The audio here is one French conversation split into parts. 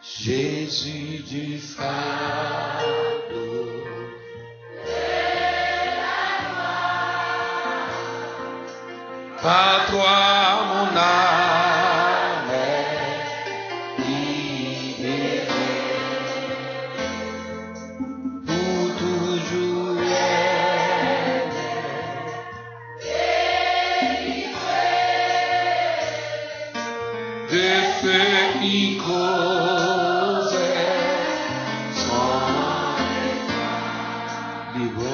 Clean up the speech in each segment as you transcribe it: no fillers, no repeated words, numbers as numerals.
Jésus du fardeau. Par toi, mon âme est libérée. Pour toujours elle est délivrée de ceux qui causaient son libre.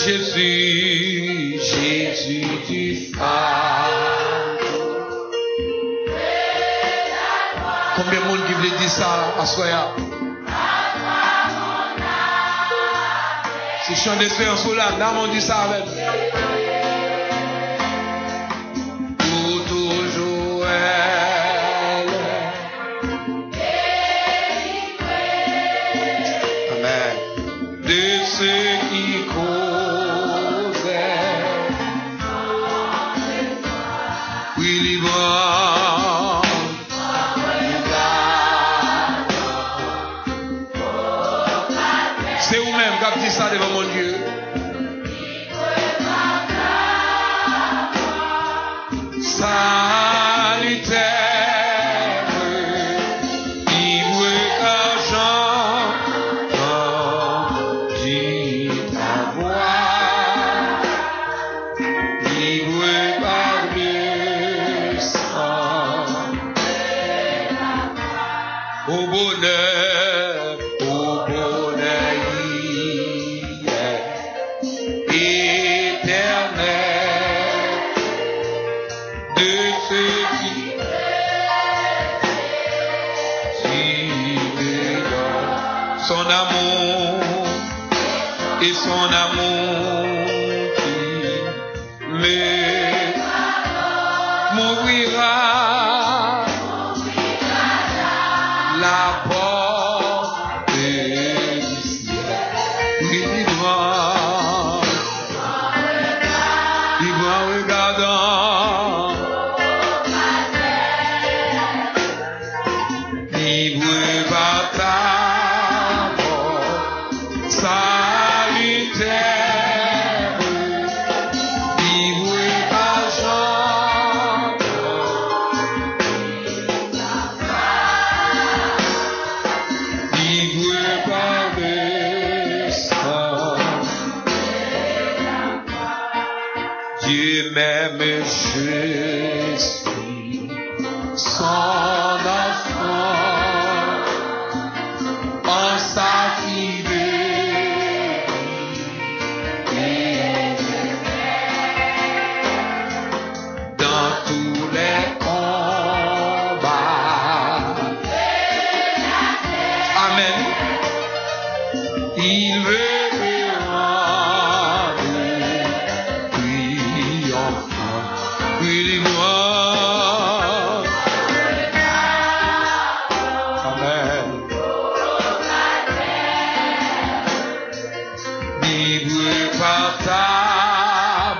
Jésus, Jésus du fardeau. Combien de monde qui voulait dire ça à Soya? Si chant d'espérance ou là, là on dit ça avec. Pour toujours elle. Amen. De ceux qui c'est vous-même qui avez dit ça devant mon Dieu. Salutaire, libre argent, dit ta voix, libre par le sang, au bonheur, son amour et son amour qui m'ouvrira la porte du ciel. Libre en regardant, libre par ta salutaire, libre argent, libre par le sang. Dieu m'aime, je suis son enfant. En sa il veut me rendre triomphant, dis-moi. Amen. Libre par ta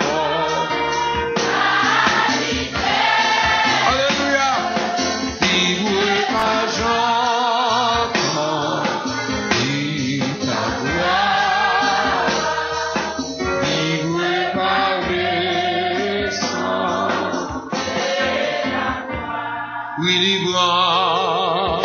mort. Alléluia. Libre par j'entends. Willy Brandt.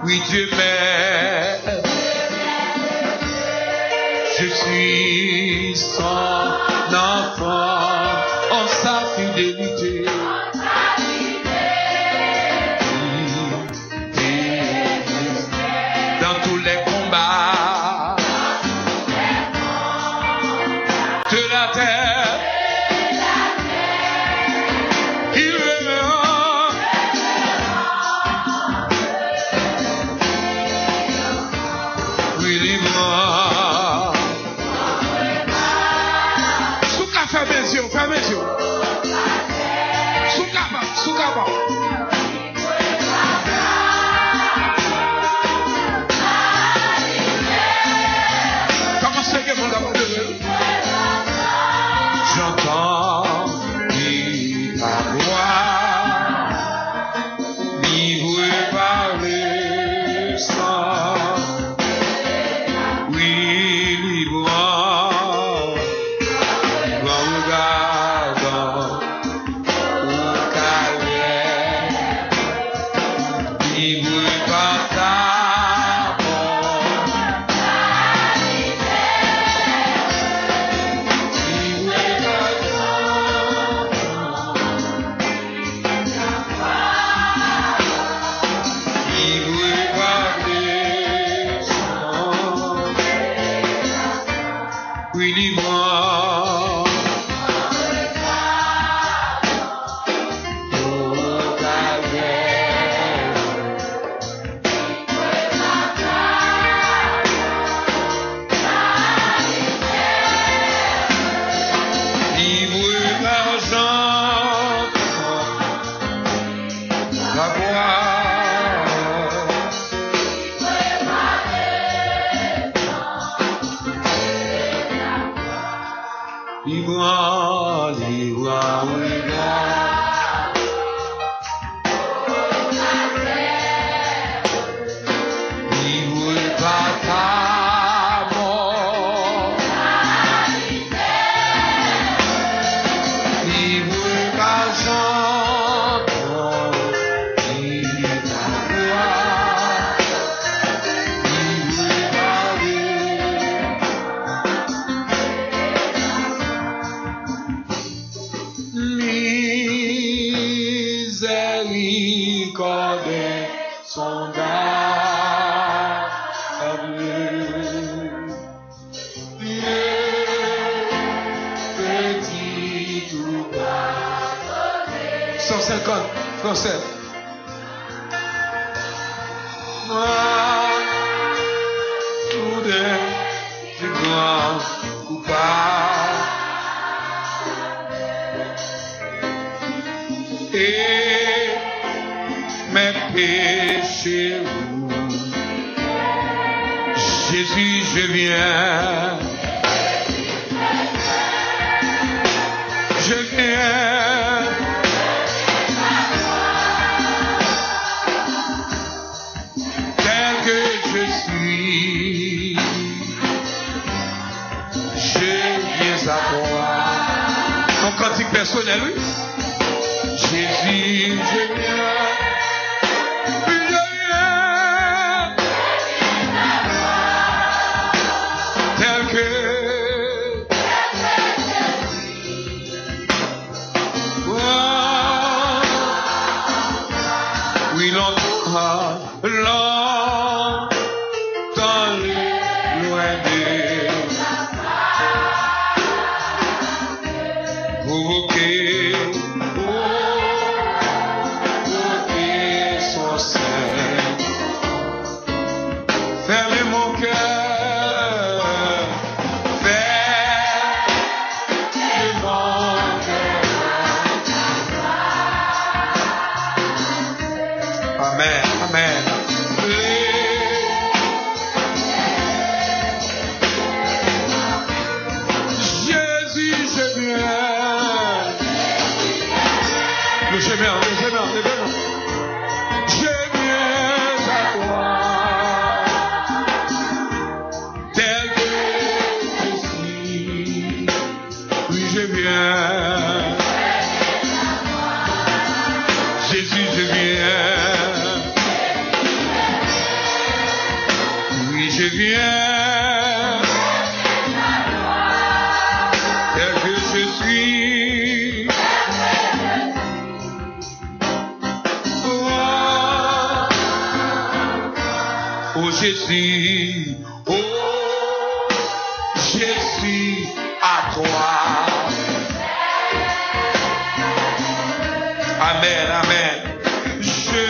Oui, Dieu m'aime. Je suis son enfant en sa fidélité. Dans tous les combats de la terre, il m'aimera. Willy Brandt. Souka, ferme les yeux, ferme les yeux. Souka, souka. Comment c'est que vous l'avez de j'entends ta voix, vivre et parler sans. Willy Brandt, en regardant au calvaire, vivre par ta mort, vivre par vivre par les sangs. Willy Brandt, au calvaire, vivre l'argent, la gloire, libre, vivre par ta mort, vivre l'argent, vivre ta gloire, vivre par miséricorde sondable, petit ou bas. 150 français. Moi, soudain, du grand coupable. Et mes péchés, Jésus, je viens, tel que je suis, je viens à toi. Mon cantique personnel, oui. Jésus, je viens, tel que oui, longtemps, loin de provoquer son sein, fermez mon cœur viens, tel que je suis. Oh Jésus, oh Jésus, à toi. Amen, amen. Je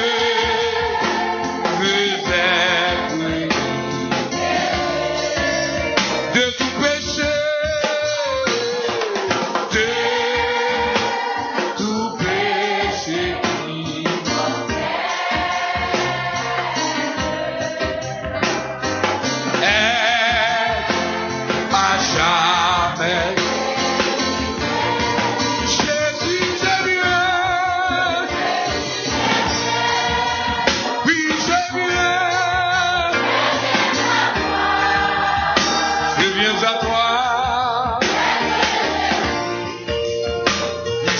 veux être de tout péché, de tout péché. Être à jamais. Jésus, je viens. Oui, je viens. Je viens à toi.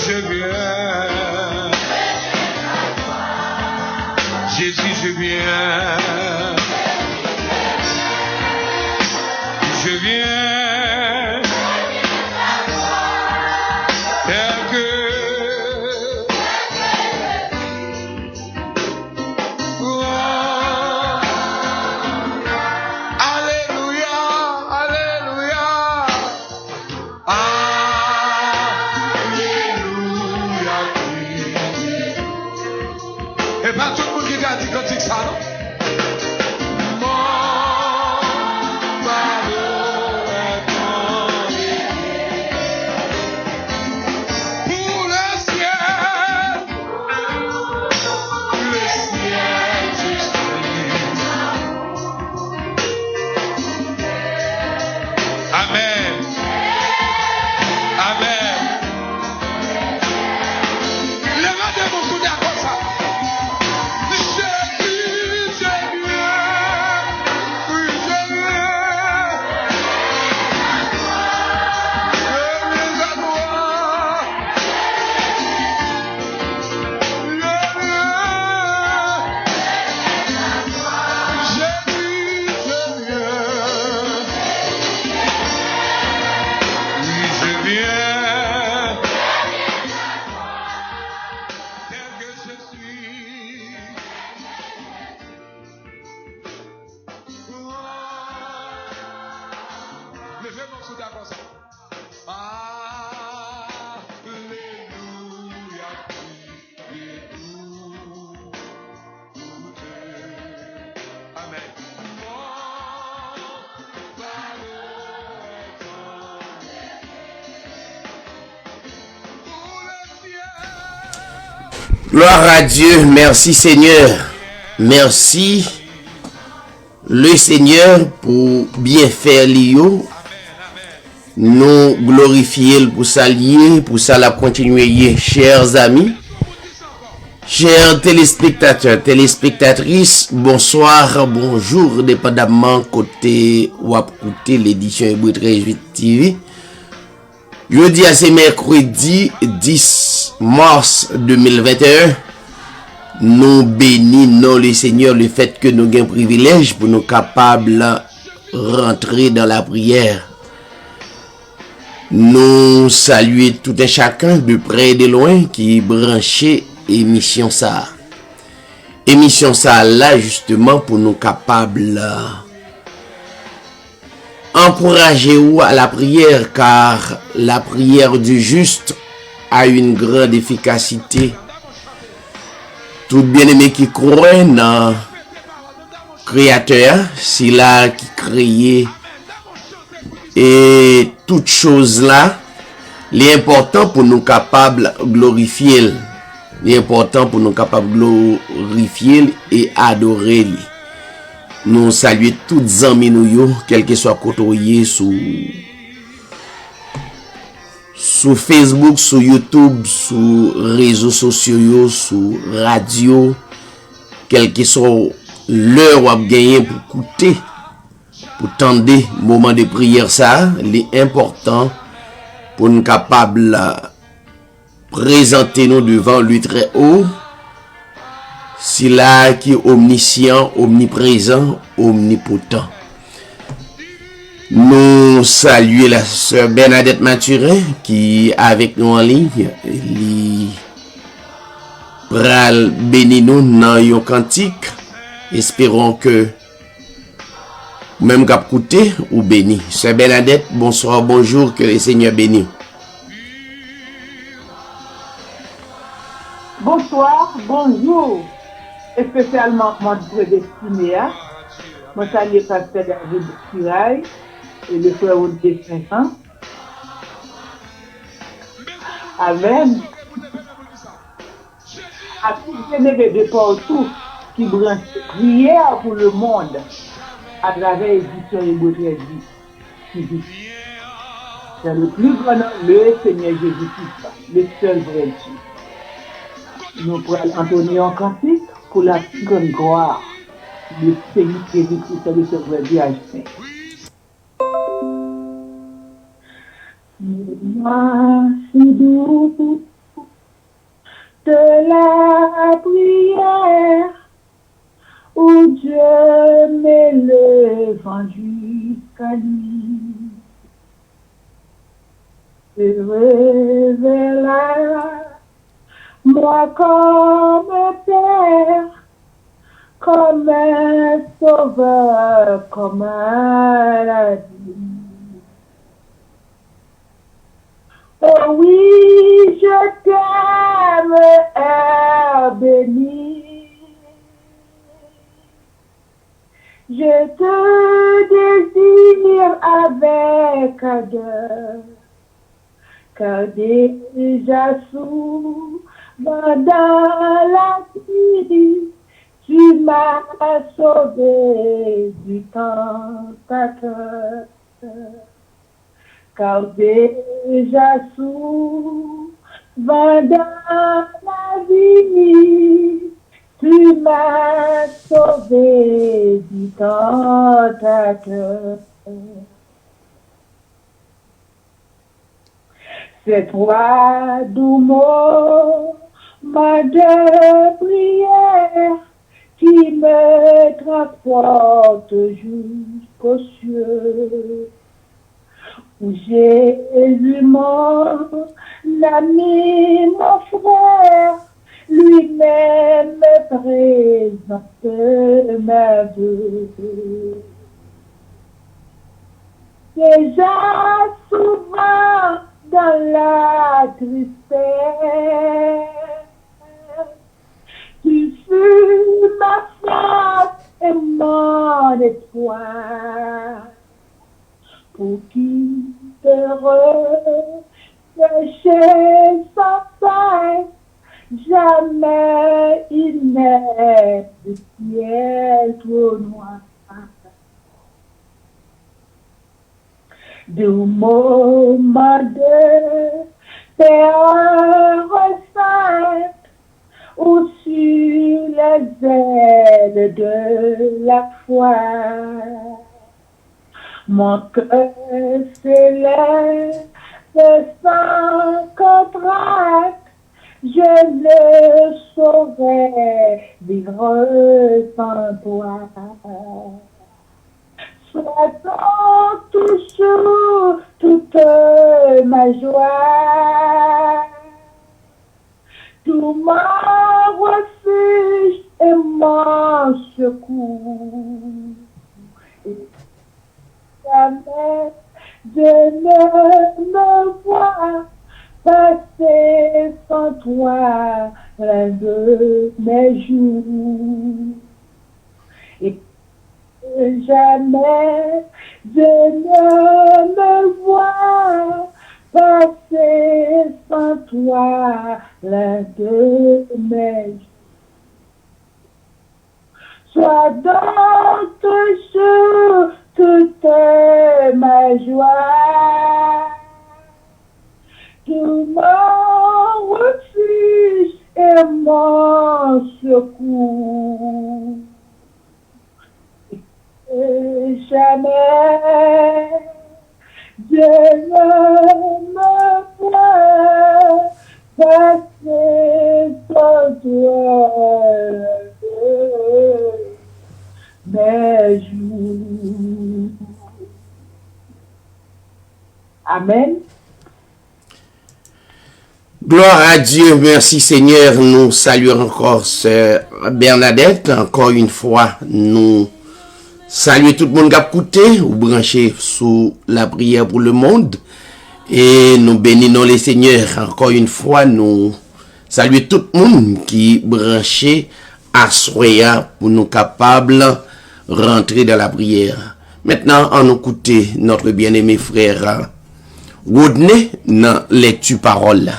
Je viens. Jésus, je viens. Je viens. Tel que. Oh. Alléluia, alléluia. Alléluia. Et pas tout le monde qui a dit cantique ça, non? Pour le ciel, je suis. Amen. Amen. Levez vos coudes comme ça. Jésus, je viens. Oui, je viens. Je viens à toi. Je viens. Jésus, je viens. Oui, je viens. Tel que je suis. Levez mon soudain comme ça. Alléluia. Amen. Gloire à Dieu, merci Seigneur. Merci le Seigneur pour bien faire l'io. Nous glorifier pour s'allier, pour ça la continuer, chers amis. Chers téléspectateurs, téléspectatrices, bonsoir, bonjour, dépendamment côté ou à côté l'édition Hébreu 13 TV. Jeudi à ce mercredi 10 mars 2021. Nous bénissons le Seigneur le fait que nous avons un privilège pour nous capables de rentrer dans la prière. Nous saluons tout un chacun de près et de loin qui branché émission ça. Émission ça là justement pour nous capables encourager ou à la prière, car la prière du juste a une grande efficacité. Tout bien-aimé qui croit dans Créateur, c'est là qui crée et toutes choses là, l'important pour nous capables glorifier, l'important pour nous capables glorifier et adorer. Nous saluons toutes les amis nous, quel que soit côté sur Facebook, sur YouTube, sur réseaux sociaux, sur radio, quel que soit l'heure où vous gagné pour écouter, pour tendre moment de prière ça, l'important pour nous capables présenter nous devant lui très haut. C'est là qui est omniscient, omniprésent, omnipotent. Nous saluons la sœur Bernadette Mathurin qui est avec nous en ligne. Li pral béni nous dans yon cantique. Espérons que même cap coûté ou béni. Sœur Bernadette, bonsoir, bonjour, que le Seigneur bénisse. Bonsoir, bonjour, et spécialement mon prédestiné, mon salut pasteur David Kiraï et le frère Olivier 500. Amen. À tous les élèves de partout qui branchent prière pour le monde à travers l'édition et beauté vie. C'est le plus grand nom, le Seigneur Jésus-Christ, le seul vrai Dieu. Nous pourrons entonner un cantique pour la plus grande gloire du Seigneur Jésus-Christ, le seul vrai Dieu. Moi, si doux de la prière où Dieu m'élève jusqu'à lui. Se révéla moi comme père, comme un sauveur, comme un ami. Oh oui, je t'aime, béni. Je te désire avec ardeur, car déjà souvent dans la vie, tu m'as sauvé du tentateur. Car déjà souvent dans la vie, tu m'as sauvé du tentateur. C'est toi, doux mot, ma de prière, qui me transporte jusqu'aux cieux. Où Jésus, mon ami, mon frère, lui-même présente ma vie. Déjà souvent dans la tristesse, tu fus ma force et mon espoir. Pour qui te rechercher sans cesse, jamais il n'est de ciel trop noir. Du moment de terreur sainte, ou sur les ailes de la foi, mon cœur s'élève sans contrainte, je ne saurais vivre sans toi. Sois donc toujours toute ma joie, tout mon refuge et mon secours. Jamais je ne me vois passer sans toi l'un de mes jours. Et jamais je ne me vois passer sans toi l'un de mes jours. Sois donc toujours toute ma joie, tout mon refuge et mon secours. Et jamais je ne me vois passer sans toi mes jours. Amen. Gloire à Dieu, merci Seigneur. Nous saluons encore Sœur Bernadette. Encore une fois, nous saluons tout le monde qui a écouté ou branché sous la prière pour le monde. Et nous bénissons les Seigneurs. Encore une fois, nous saluons tout le monde qui branché à Soya pour nous capables de rentrer dans la prière. Maintenant, on écoute notre bien-aimé frère Rodney dans lecture parole.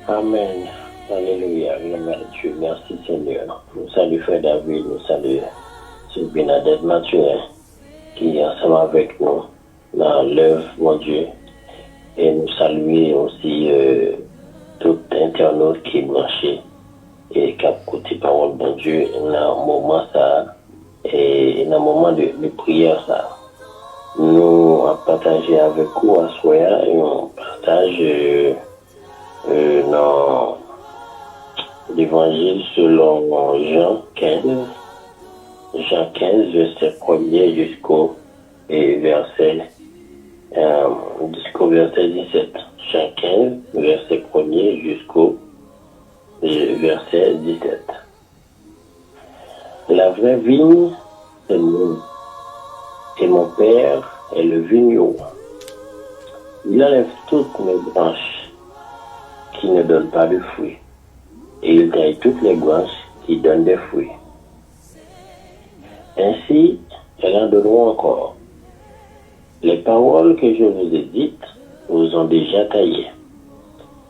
Amen. Alléluia. Dieu. Merci Seigneur. Nous saluons Frère David, nous saluons Sœur Bernadette Mathurin qui est ensemble avec nous dans l'œuvre, mon Dieu. Et nous saluons aussi tout internaute qui est branché et qui a écouté parole, mon Dieu, dans un moment ça et dans un moment de prière ça. Nous avons partagé avec vous à Soya et on partage dans l'évangile selon Jean 15, verset 1er jusqu'au verset 17. Jean 15, verset 1er jusqu'au verset 17. La vraie vigne, c'est nous. Et mon Père est le vigneron. Il enlève toutes mes branches qui ne donnent pas de fruits, et il taille toutes les branches qui donnent des fruits. Ainsi, elles en donneront encore. Les paroles que je vous ai dites vous ont déjà taillé.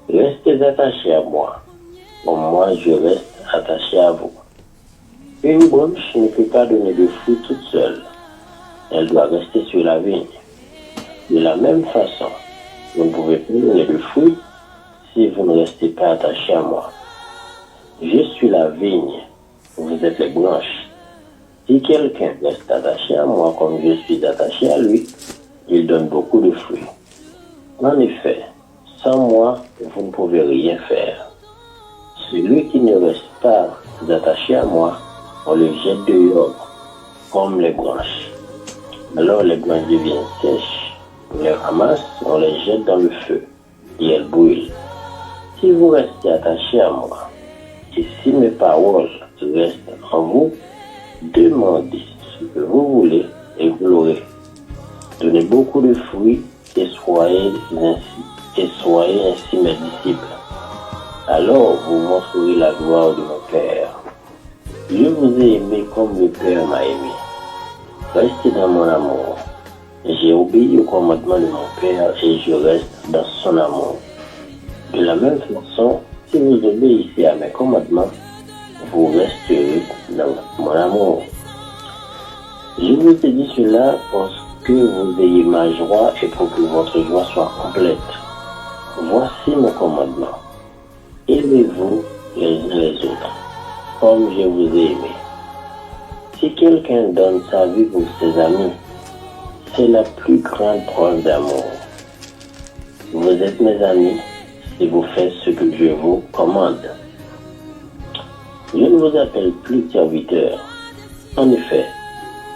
Restez attachés à moi, comme moi je reste attaché à vous. Une branche ne peut pas donner de fruits toute seule. Elle doit rester sur la vigne. De la même façon, vous ne pouvez plus donner de fruits si vous ne restez pas attaché à moi. Je suis la vigne, vous êtes les branches. Si quelqu'un reste attaché à moi comme je suis attaché à lui, il donne beaucoup de fruits. En effet, sans moi, vous ne pouvez rien faire. Celui qui ne reste pas attaché à moi, on le jette dehors, comme les branches. Alors les branches deviennent sèches, on les ramasse, on les jette dans le feu, et elles brûlent. Si vous restez attaché à moi, et si mes paroles restent en vous, demandez ce que vous voulez et vous l'aurez. Donnez beaucoup de fruits et soyez ainsi mes disciples. Alors vous montrerez la gloire de mon Père. Je vous ai aimé comme le Père m'a aimé. Restez dans mon amour. J'ai obéi au commandement de mon Père et je reste dans son amour. De la même façon, si vous obéissez à mes commandements, vous resterez dans mon amour. Je vous ai dit cela pour que vous ayez ma joie et pour que votre joie soit complète. Voici mon commandement. Aimez-vous les uns les autres, comme je vous ai aimé. Si quelqu'un donne sa vie pour ses amis, c'est la plus grande preuve d'amour. Vous êtes mes amis si vous faites ce que je vous commande. Je ne vous appelle plus serviteur. En effet,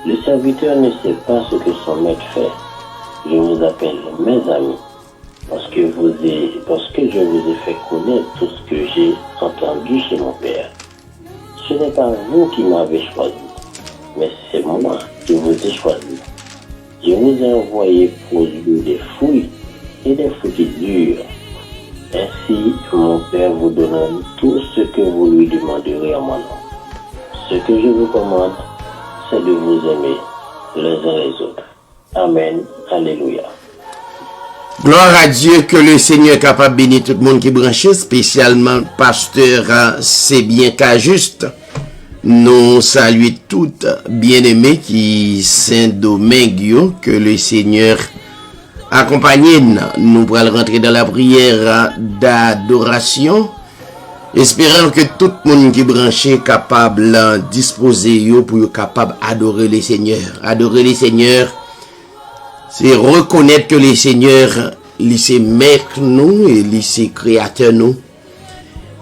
le serviteur ne sait pas ce que son maître fait. Je vous appelle mes amis parce que je vous ai fait connaître tout ce que j'ai entendu chez mon Père. Ce n'est pas vous qui m'avez choisi, mais c'est moi qui vous ai choisi. Je vous ai envoyé produire des fruits et des fruits qui durent. Ainsi, mon Père vous donnera tout ce que vous lui demanderez en mon nom. Ce que je vous commande, c'est de vous aimer les uns les autres. Amen. Alléluia. Gloire à Dieu, que le Seigneur est capable de bénir tout le monde qui est branché, spécialement pasteur C'est bien qu'à juste. Nous saluons toutes bien-aimées qui Saint-Domingue, que le Seigneur accompagne. Nous pourrons rentrer dans la prière d'adoration, espérant que tout le monde qui est branché est capable de disposer pour être capable d'adorer le Seigneur. Adorer le Seigneur, c'est reconnaître que le Seigneur, il c'est maître nous et il c'est créateur nous.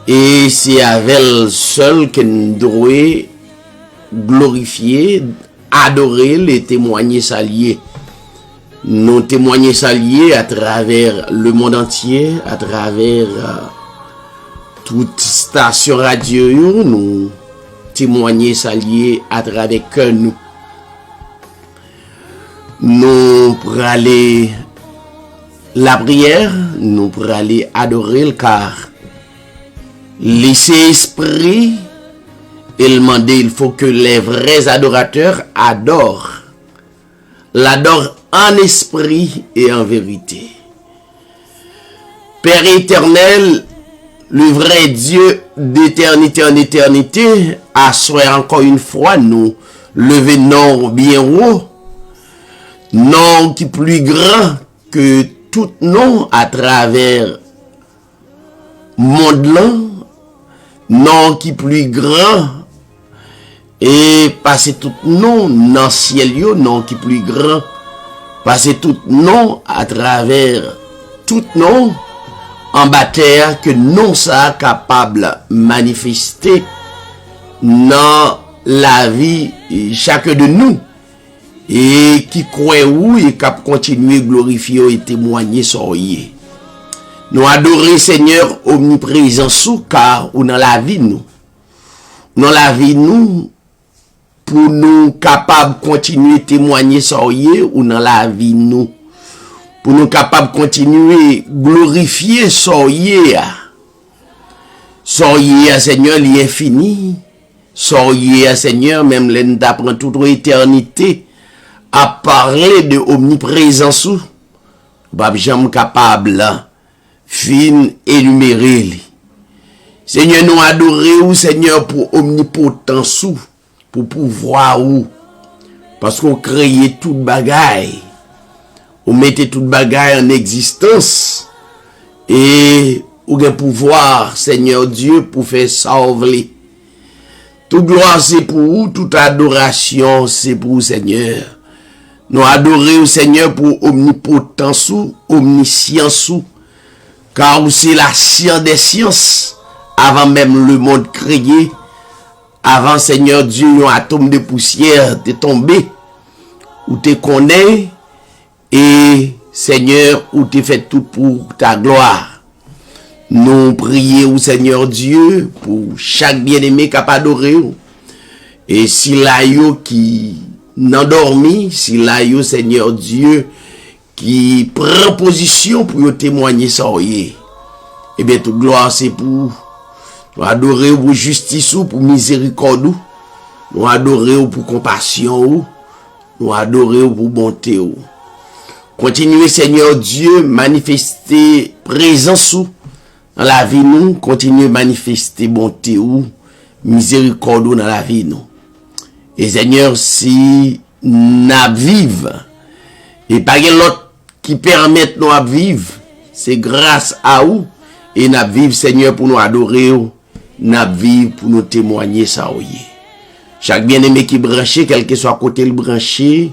Et c'est avec elle seul que nous devons glorifier, adorer les témoigner salier. Nous témoigner salier à travers le monde entier, à travers toute station radio, nous témoigner salier à travers que nous. Nous pour aller la prière, nous pour aller adorer car laisser esprit et demander, il faut que les vrais adorateurs adorent. L'adorent en esprit et en vérité. Père éternel, le vrai Dieu d'éternité en éternité, assoit encore une fois nous lever nom bien haut, nom qui est plus grand que tout nom à travers monde là, nom qui est plus grand et passer tout nom dans ciel yo, nom qui est plus grand, passer tout nom à travers tout nom en bataille que non ça capable manifester dans la vie chacun de nous et qui croit ou et cap continuer glorifier et témoigner sur lui. Nous adorer Seigneur omniprésent sous car ou dans la vie nous. Dans la vie nous pour nous capables continuer témoigner sur lui ou dans la vie nous. Pour nous capables continuer glorifier sur lui. Sur lui Seigneur l'infini. Sur lui Seigneur même l'en d'apprendre toute éternité à parler de omniprésence ou pas jamais capable fin énumérer. Seigneur nous adorer ou Seigneur pour omnipotence ou pour pouvoir ou parce qu'on crée toute bagaille. On mettez toute bagaille en existence et ou un pouvoir Seigneur Dieu pour faire sauver. Toute gloire c'est pour vous, toute adoration c'est pour vous Seigneur. Nous adorer au Seigneur pour omnipotence ou omniscience ou car c'est la science des sciences avant même le monde créé, avant Seigneur Dieu un atome de poussière t'est tombé ou te connaît et Seigneur ou te fait tout pour ta gloire. Nous prions au Seigneur Dieu pour chaque bien-aimé qui a adoré et si la yo qui n'endormi, si la yo Seigneur Dieu qui prend position pour témoigner sur lui. Et bien toute gloire c'est pour nous adorer pour justice ou pour miséricorde, nous adorer pour compassion, nous adorer pour bonté. Continuez Seigneur Dieu manifester présence dans la vie nous, continuez manifester bonté ou miséricorde dans la vie nous. Et Seigneur si nous vivons et pas l'autre qui permet nous à vivre, c'est grâce à vous et nous vivons Seigneur pour nous adorer, nous vivons pour nous témoigner ça. Chaque bien-aimé qui branché, quel que soit côté le branché,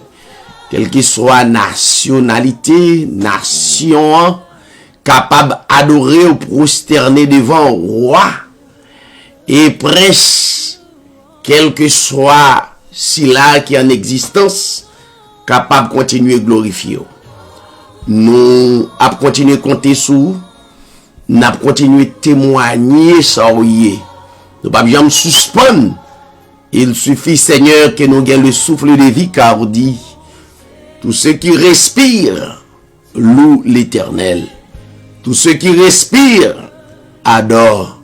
quelle que soit nationalité, nation, capable d'adorer ou prosterner devant roi et prince, quel que soit si là qui est en existence, capable de continuer à glorifier. Nous avons continué à compter sur vous, nous avons continué à témoigner sur vous. Nous ne pouvons jamais suspendre. Il suffit, Seigneur, que nous ayons le souffle de vie, car vous dit, tous ceux qui respirent louent l'Éternel. Tous ceux qui respirent adorent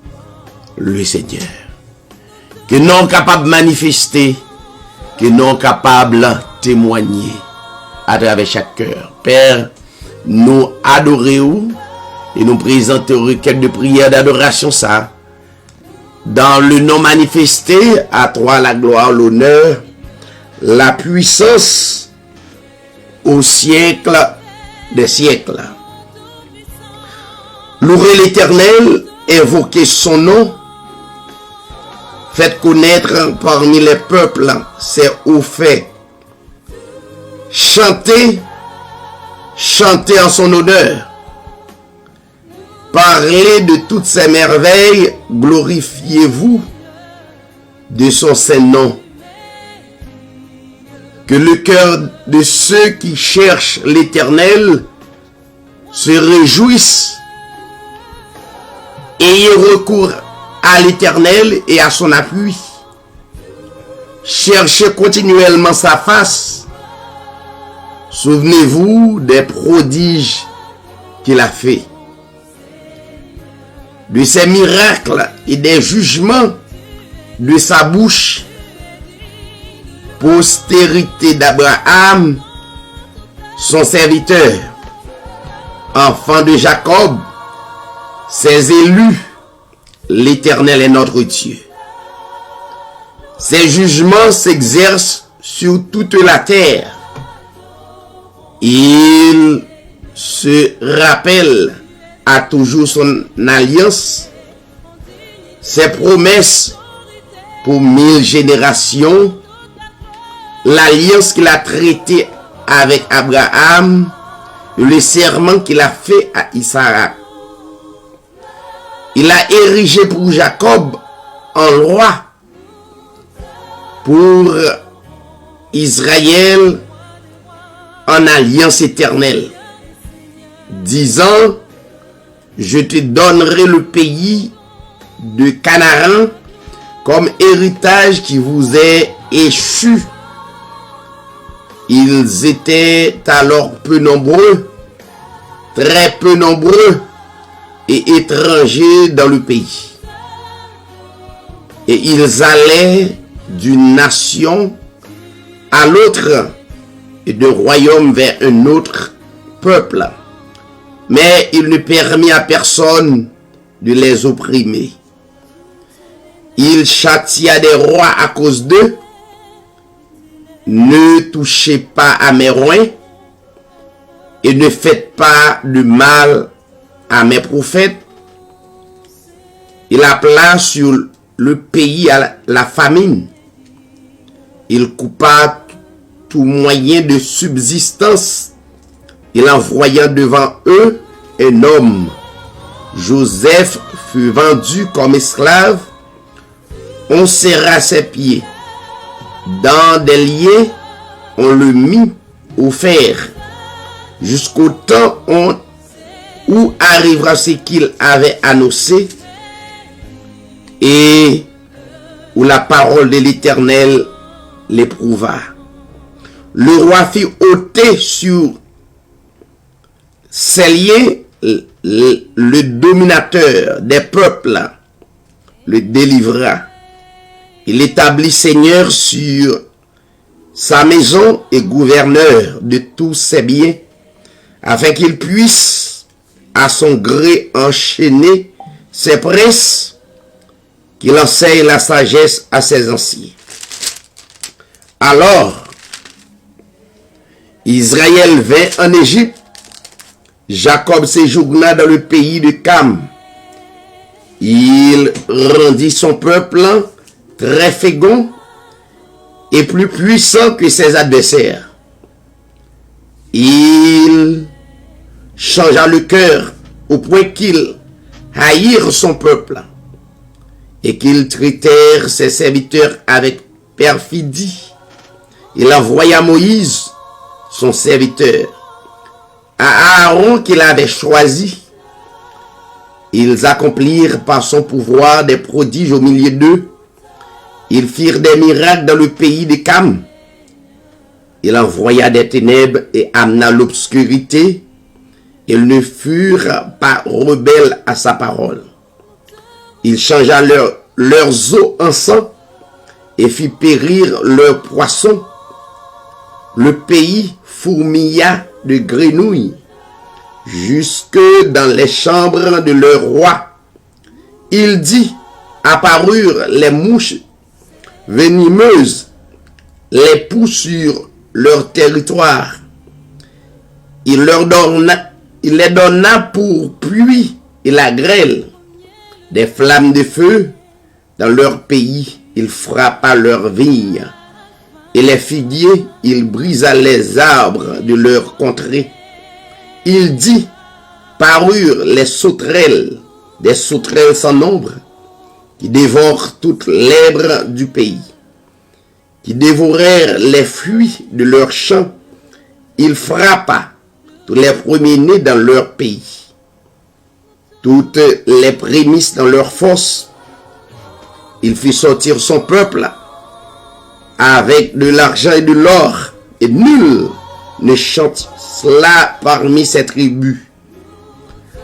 le Seigneur. Que nous sommes capables de manifester, que nous sommes capables de témoigner à travers chaque cœur. Père, nous adorons et nous présentons une requête de prière d'adoration ça. Dans le nom manifesté, à toi la gloire, l'honneur, la puissance au siècle des siècles. Louez l'Éternel, invoquez son nom, faites connaître parmi les peuples ses hauts faits. Chantez, chantez en son honneur. Parlez de toutes ses merveilles, glorifiez-vous de son saint nom. Que le cœur de ceux qui cherchent l'Éternel se réjouisse. Ayez recours à l'Éternel et à son appui. Cherchez continuellement sa face. Souvenez-vous des prodiges qu'il a fait, de ses miracles et des jugements de sa bouche. Postérité d'Abraham, son serviteur, enfant de Jacob, ses élus, l'Éternel est notre Dieu. Ses jugements s'exercent sur toute la terre. Il se rappelle à toujours son alliance, ses promesses pour 1000 générations, l'alliance qu'il a traitée avec Abraham, le serment qu'il a fait à Isaac. Il a érigé pour Jacob un roi, pour Israël en alliance éternelle, disant: je te donnerai le pays de Canaan comme héritage qui vous est échu. Ils étaient alors peu nombreux, très peu nombreux et étrangers dans le pays. Et ils allaient d'une nation à l'autre et d'un royaume vers un autre peuple. Mais il ne permit à personne de les opprimer. Il châtia des rois à cause d'eux. Ne touchez pas à mes rois et ne faites pas de mal à mes prophètes. Il appela sur le pays à la famine. Il coupa tout moyen de subsistance. Il envoya devant eux un homme. Joseph fut vendu comme esclave. On serra ses pieds. Dans des liens, on le mit au fer. Jusqu'au temps où arrivera ce qu'il avait annoncé et où la parole de l'Éternel l'éprouva. Le roi fit ôter sur ses liens le dominateur des peuples, le délivra. Il établit seigneur sur sa maison et gouverneur de tous ses biens, afin qu'il puisse à son gré enchaîner ses princes, qu'il enseigne la sagesse à ses anciens. Alors, Israël vint en Égypte, Jacob séjourna dans le pays de Cam. Il rendit son peuple très fécond et plus puissant que ses adversaires. Il changea le cœur au point qu'ils haïrent son peuple et qu'ils traitèrent ses serviteurs avec perfidie. Il envoya Moïse, son serviteur, à Aaron qu'il avait choisi. Ils accomplirent par son pouvoir des prodiges au milieu d'eux. Ils firent des miracles dans le pays de Cam. Il envoya des ténèbres et amena l'obscurité. Ils ne furent pas rebelles à sa parole. Il changea leurs eaux en sang et fit périr leurs poissons. Le pays fourmilla de grenouilles jusque dans les chambres de leur roi. Il dit: apparurent les mouches venimeuses, les poux sur leur territoire. Il les donna pour pluie et la grêle, des flammes de feu dans leur pays. Il frappa leurs vignes et les figuiers. Il brisa les arbres de leur contrée. Il dit: parurent les sauterelles, des sauterelles sans nombre, qui dévorent toute l'herbe du pays. qui dévorèrent les fruits de leurs champs. Il frappa tous les premiers-nés dans leur pays, toutes les prémices dans leur force. Il fit sortir son peuple avec de l'argent et de l'or, et nul ne chante cela parmi ses tribus.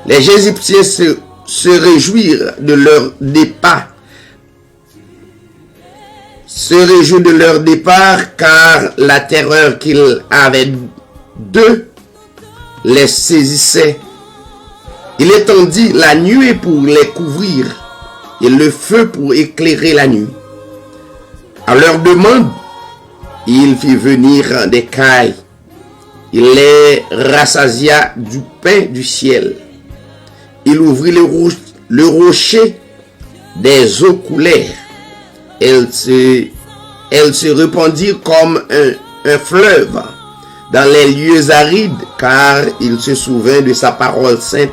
Les Égyptiens se réjouirent de leur départ. Car la terreur qu'ils avaient d'eux les saisissait. Il étendit la nuée pour les couvrir et le feu pour éclairer la nuit. À leur demande, il fit venir des cailles. Il les rassasia du pain du ciel. Il ouvrit le rocher, des eaux coulèrent. Elles se répandirent comme un fleuve dans les lieux arides, car il se souvint de sa parole sainte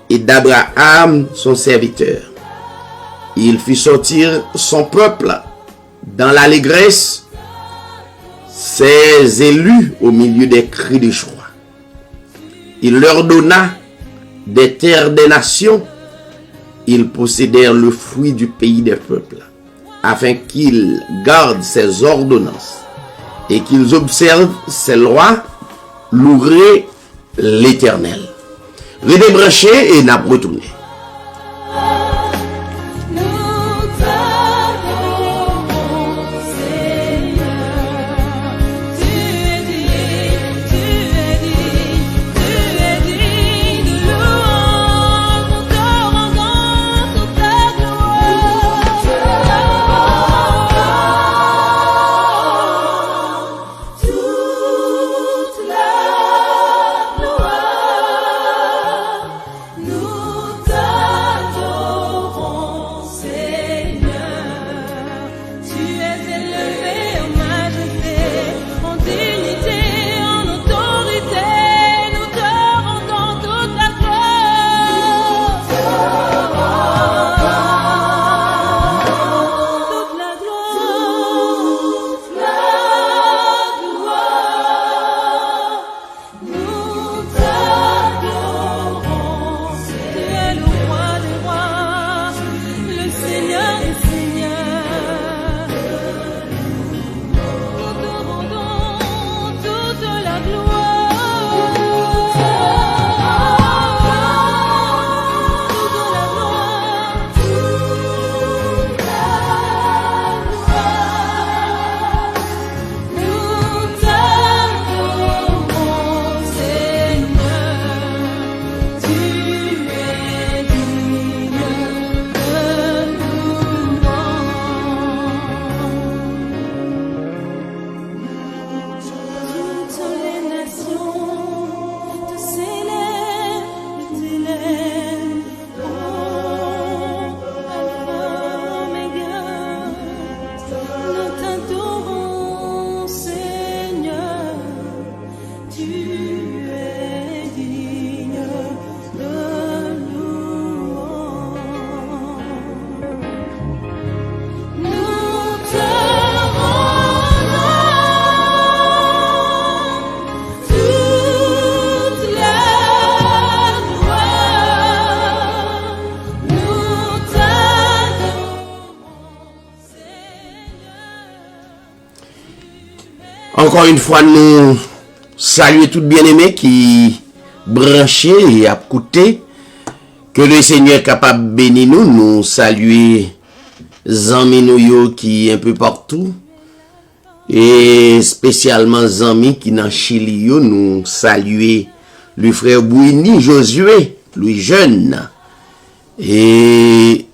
et d'Abraham, son serviteur. Il fit sortir son peuple dans l'allégresse, ses élus au milieu des cris de joie. Il leur donna des terres des nations. Ils possédèrent le fruit du pays des peuples, afin qu'ils gardent ses ordonnances et qu'ils observent ses lois. Louerez l'Éternel. Redébrancher et n'a pas retourné. Encore une fois, nous saluons tout bien-aimés qui branchés et à côté. Que le Seigneur est capable de bénir nous. Nous saluons Zami nous qui un peu partout. Et spécialement Zami qui dans Chili. Nous saluons le frère Bouini, Josué, lui jeune. Et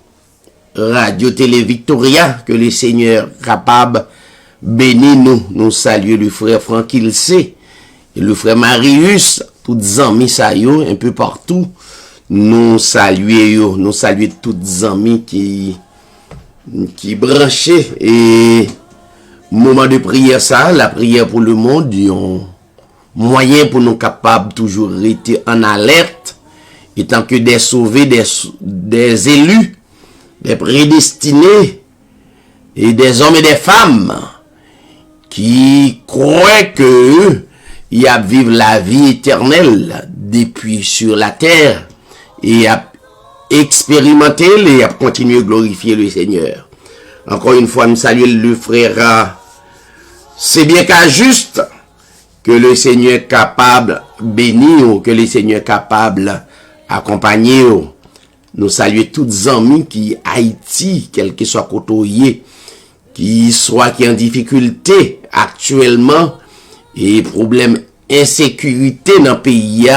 Radio Télé Victoria, que le Seigneur est capable bénis nous. Nous saluons le frère Franck Ilse et le frère Marius, tous les amis ça yo, un peu partout. Nous saluons tous les amis qui branchaient. Et moment de prière ça, la prière pour le monde, un moyen pour nous capables toujours rester en alerte, et tant que des sauvés, des élus, des prédestinés, et des hommes et des femmes qui croient que y a vivre la vie éternelle depuis sur la terre et à expérimenter et à continuer à glorifier le Seigneur. Encore une fois, nous saluons le frère. C'est bien qu'à juste que le Seigneur est capable de bénir, que le Seigneur est capable d'accompagner. Nous saluons tous les amis qui Haïti, quel que soit côté, qui en difficulté actuellement et problème insécurité dans le pays,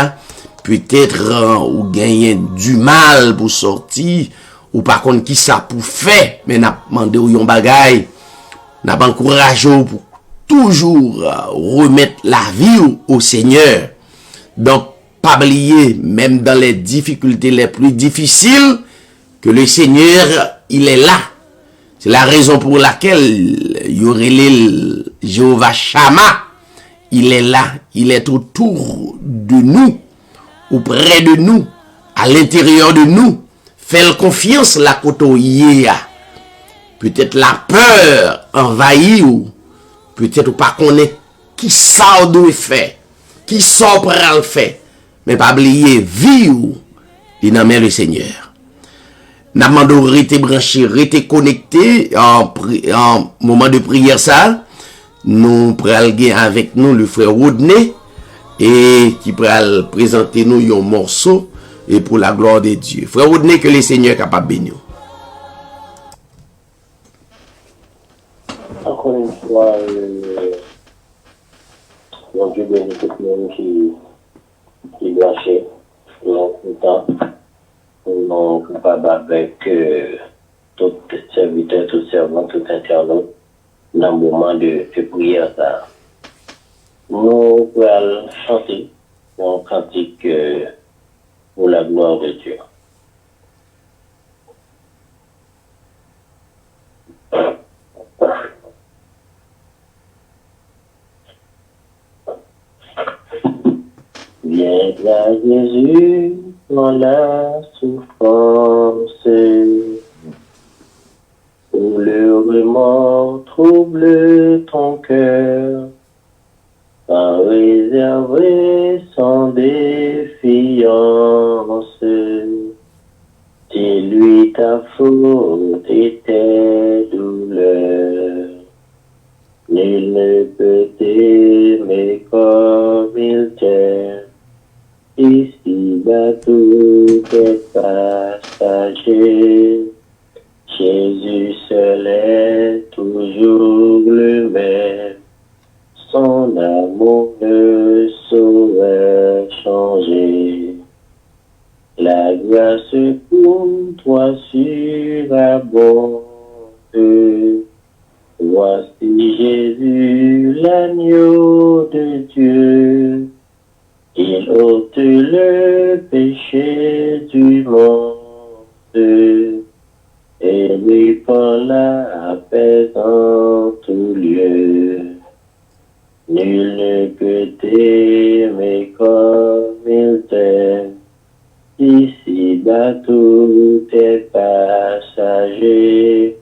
peut-être ou gagner du mal pour sortir, ou par contre qui ça pour faire, mais n'a demandé ou yon bagay, n'a pas encouragé pour toujours remettre la vie au Seigneur. Donc, pas oublier, même dans les difficultés les plus difficiles, que le Seigneur, il est là. C'est la raison pour laquelle il y aurait le Jéhovah Shammah. Il est là, il est autour de nous, ou près de nous, à l'intérieur de nous. Fais confiance la côtoyer. Peut-être la peur envahit ou peut-être pas connaître qui ça doit faire, qui ça pour le faire. Mais pas oublier vie ou il n'a le Seigneur. N'a demandé rester branché, rester connecté en moment de prière ça. Nous prenons avec nous le frère Rodney et qui pral présenter nous un morceau et pour la gloire de Dieu. Frère Rodney, que le Seigneur est capable de bénir. Encore une fois, mon Dieu bénit tout le monde qui gâchait longtemps. Nous sommes capables avec tout serviteur, tout servant, tout internaute dans le moment de prière. Ça. Nous allons chanter un cantique pour la gloire de Dieu. Viens à Jésus dans la souffrance, où le remords trouble ton cœur, pas réservé sans défiance. Dis-lui ta faute et tes douleurs. Nul ne peut t'aimer comme il t'aime. Ici-bas tout est passager. Jésus seul est toujours le même. Son amour ne saurait changer. La grâce pour toi surabonde. Voici Jésus, l'agneau de Dieu. Il ôte le péché du monde et répand la paix en tout lieu. Nul ne peut t'aimer comme il t'aime. Ici-bas tout est passager.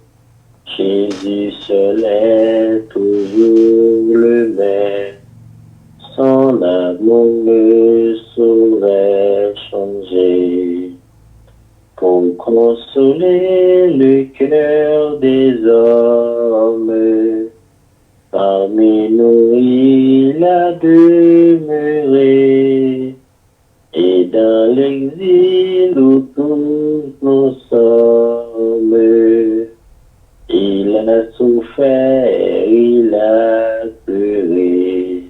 Jésus seul est toujours le même. Son amour ne saurait changer. Pour consoler le cœur des hommes, parmi nous il a demeuré. Et dans l'exil où tous nous sommes, il a souffert, il a pleuré.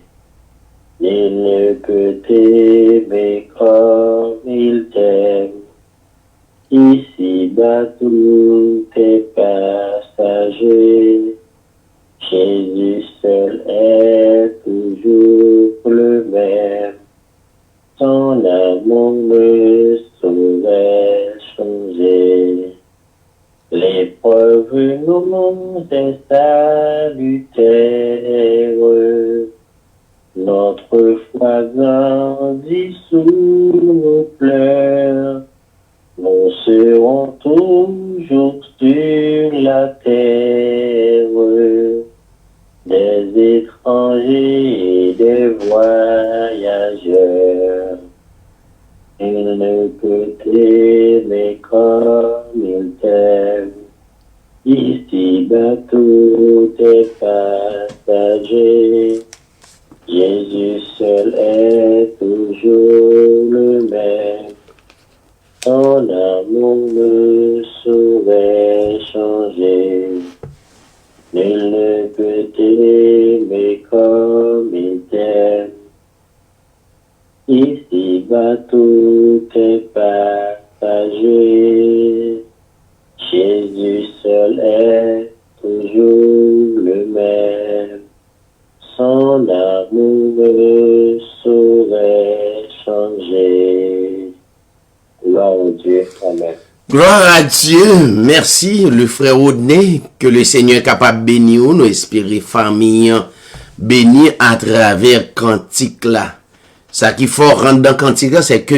Il ne peut t'aimer comme il t'aime. Ici-bas tout est passager. Jésus seul est toujours le même. Son amour ne saurait changer. L'épreuve nous est salutaire. Notre foi grandit sous nos pleurs. Nous serons toujours sur la terre. étrangers et des voyageurs. Il ne peut t'aimer comme il t'aime. Ici-bas tout est passager. Jésus seul est toujours le même. Ton amour ne saurait changer. Nul ne peut t'aimer comme il t'aime. Ici-bas tout est passager. Jésus seul est toujours le même. Son amour ne saurait changer. Gloire au Dieu. Amen. Gloire à Dieu. Merci, le frère Rodney, que le Seigneur est capable de bénir, nous espérer famille bénie à travers cantique là. Ça qui faut rendre dans cantique là, c'est que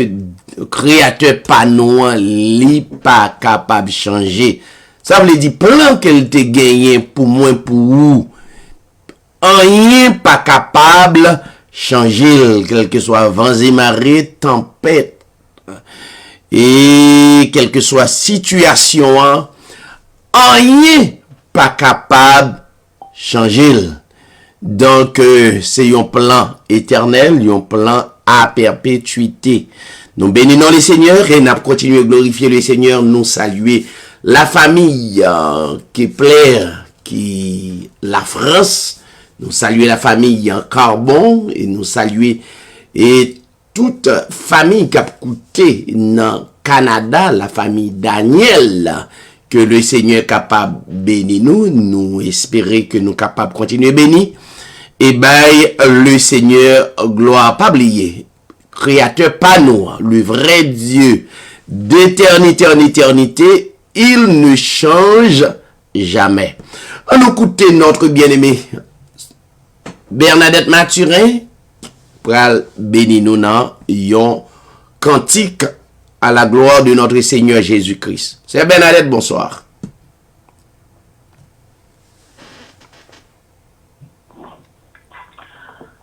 créateur pas noir, li pas capable de changer. Ça veut dire plan qu'elle te gagné pour moi pour vous. Rien pas capable changer, quel que soit vents et marées, tempête et quelle que soit situation, rien pas capable changer. Donc c'est un plan éternel, un plan à perpétuité. Nous bénissons le Seigneur et nous continuons à glorifier le Seigneur, nous saluer la famille qui plaît, qui la France. Nous saluer la famille en Carbon et nous saluer et toute famille qui a coûté dans Canada, la famille Daniel, que le Seigneur est capable de bénir nous, nous espérons que nous sommes capables de continuer à bénir. Et ben, le Seigneur, gloire, pas oublier, créateur pas nous, le vrai Dieu, d'éternité en éternité, il ne change jamais. On écoute notre bien-aimé Bernadette Mathurin pour bénir nous dans un cantique à la gloire de notre Seigneur Jésus-Christ. C'est Bernadette, bonsoir.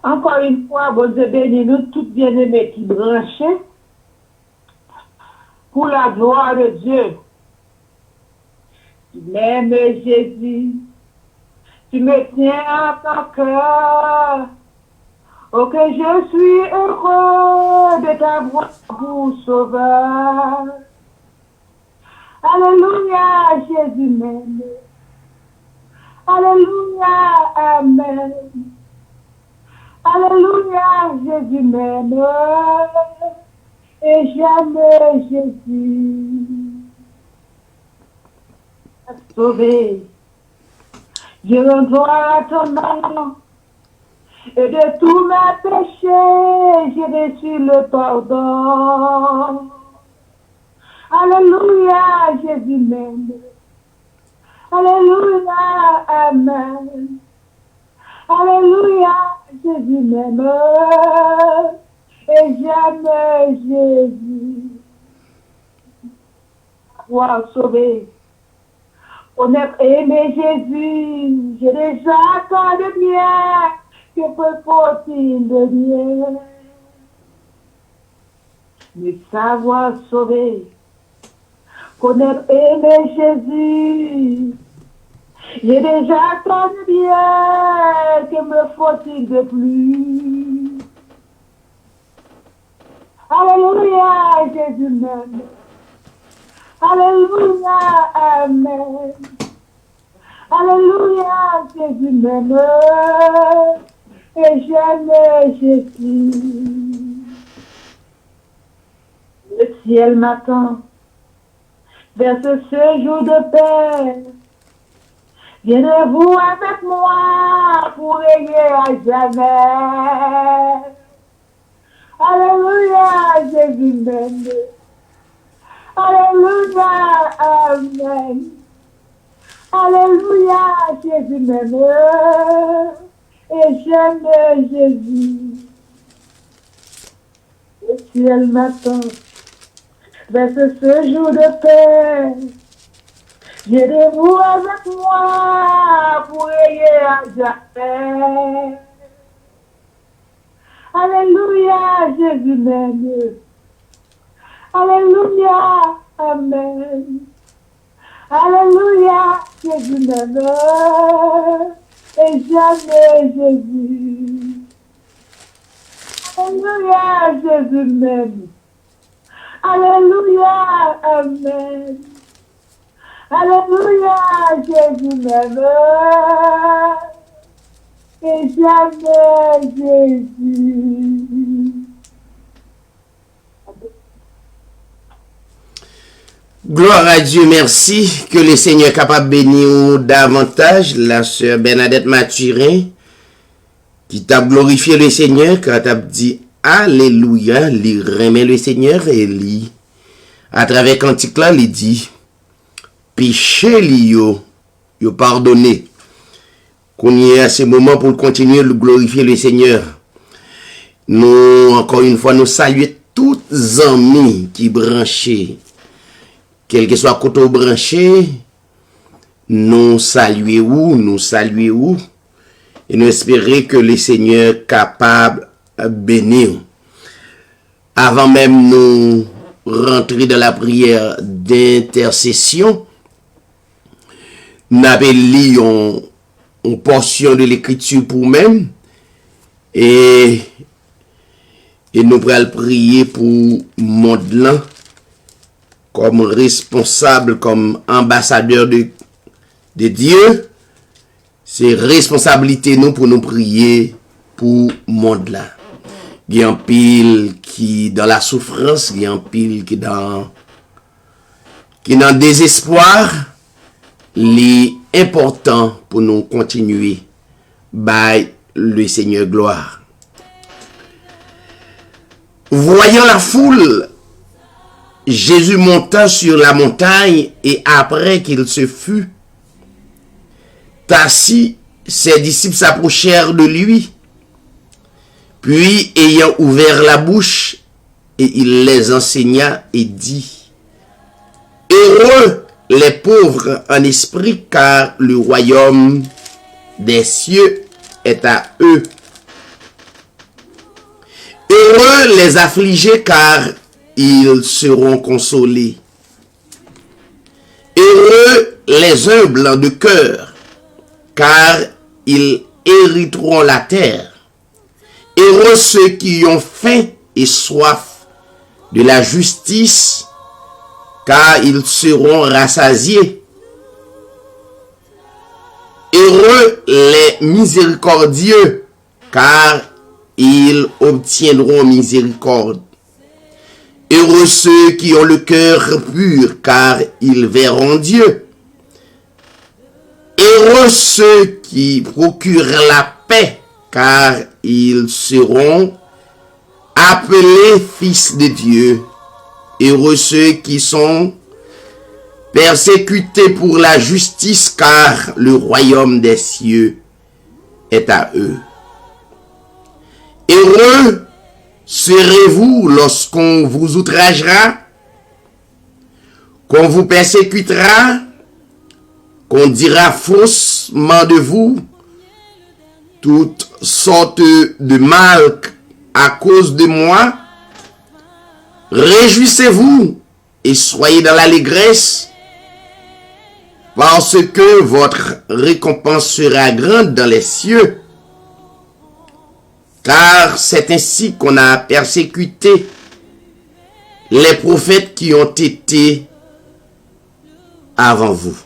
Encore une fois, bon Dieu bénis nous toutes bien-aimés qui branchaient pour la gloire de Dieu. Tu m'aimes Jésus, tu me tiens à ton cœur. Oh, que je suis heureux de t'avoir pour sauveur. Alléluia, Jésus m'aime. Alléluia, Amen. Alléluia, Jésus m'aime. Et j'aime Jésus. Sauvé. Je rends gloire à ton nom. Et de tous mes péchés, j'ai reçu le pardon. Alléluia, Jésus m'aime. Alléluia, Amen. Alléluia, Jésus m'aime. Et j'aime Jésus. Wow, sauvé. On a aimé Jésus. J'ai déjà tant de bien. Que faut-il de bien? Mais savoir sauver, connaître aimer Jésus. J'ai déjà tant de bien, que me faut-il de plus? Alléluia, Jésus m'aime. Alléluia, Amen. Alléluia, Jésus m'aime. Et j'aime Jésus. Le ciel m'attend vers ce séjour de paix. Viendrez-vous avec moi pour régner à jamais. Alléluia, Jésus m'aime. Alléluia, Amen. Alléluia, Jésus m'aime. Et j'aime Jésus. Le ciel m'attend vers ce séjour de paix. J'ai de vous avec moi pour rayer à jamais. Alléluia, Jésus m'aime. Alléluia, Amen. Alléluia, Jésus m'aime. Et jamais Jésus. Alléluia, Jésus m'aime. Alléluia, Amen. Alléluia, Jésus m'aime. Et jamais Jésus. Gloire à Dieu, merci que le Seigneur est capable de bénir davantage la sœur Bernadette Mathurin qui t'a glorifié le Seigneur quand t'a dit Alléluia, il remet le Seigneur et lui à travers cantique là, il dit péché yo pardonné. Qu'on y ait à ce moment pour continuer de glorifier le Seigneur. Nous, encore une fois, nous saluons tous les amis qui branchés. Quel que soit côté branché, nous saluons, et nous espérons que le Seigneur est capable de bénir. Avant même nous rentrer dans la prière d'intercession, nous avons une portion de l'écriture pour nous et nous allons prier pour le monde là comme responsable, comme ambassadeur de Dieu. C'est responsabilité nous pour nous prier pour le monde là. Il y a un pile qui dans la souffrance, il y a un pile qui dans désespoir. L'important pour nous continuer by le Seigneur gloire. Voyant la foule, Jésus monta sur la montagne et après qu'il se fut assis, ses disciples s'approchèrent de lui. Puis, ayant ouvert la bouche, et il les enseigna et dit, heureux les pauvres en esprit, car le royaume des cieux est à eux. Heureux les affligés, car ils seront consolés. Heureux les humbles de cœur, car ils hériteront la terre. Heureux ceux qui ont faim et soif de la justice, car ils seront rassasiés. Heureux les miséricordieux, car ils obtiendront miséricorde. Heureux ceux qui ont le cœur pur, car ils verront Dieu. Heureux ceux qui procurent la paix, car ils seront appelés fils de Dieu. Heureux ceux qui sont persécutés pour la justice, car le royaume des cieux est à eux. Heureux serez-vous lorsqu'on vous outragera, qu'on vous persécutera, qu'on dira faussement de vous toutes sortes de mal à cause de moi. Réjouissez-vous et soyez dans l'allégresse, parce que votre récompense sera grande dans les cieux. Car c'est ainsi qu'on a persécuté les prophètes qui ont été avant vous.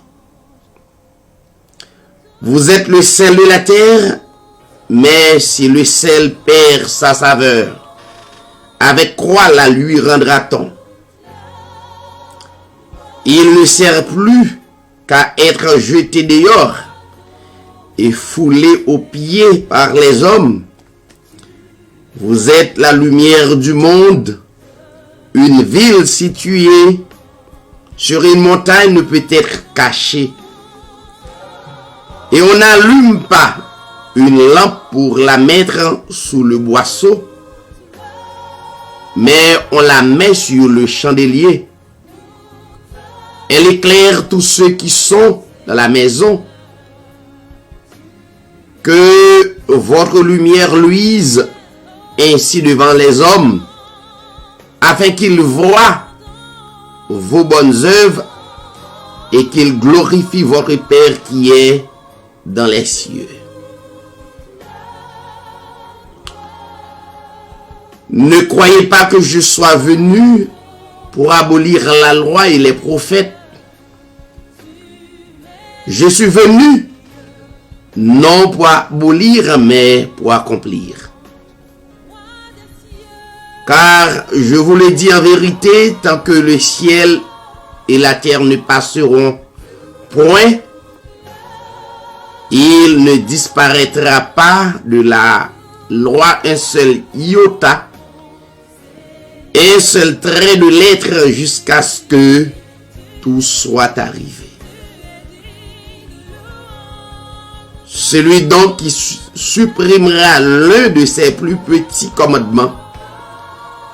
Vous êtes le sel de la terre, mais si le sel perd sa saveur, avec quoi la lui rendra-t-on? Il ne sert plus qu'à être jeté dehors et foulé aux pieds par les hommes. Vous êtes la lumière du monde. Une ville située sur une montagne ne peut être cachée. Et on n'allume pas une lampe pour la mettre sous le boisseau, mais on la met sur le chandelier Elle éclaire tous ceux qui sont dans la maison. Que votre lumière luise ainsi devant les hommes, afin qu'ils voient vos bonnes œuvres et qu'ils glorifient votre Père qui est dans les cieux. Ne croyez pas que je sois venu pour abolir la loi et les prophètes. Je suis venu non pour abolir, mais pour accomplir. Car je vous le dis en vérité, tant que le ciel et la terre ne passeront point, il ne disparaîtra pas de la loi un seul iota, un seul trait de lettre jusqu'à ce que tout soit arrivé. Celui donc qui supprimera l'un de ses plus petits commandements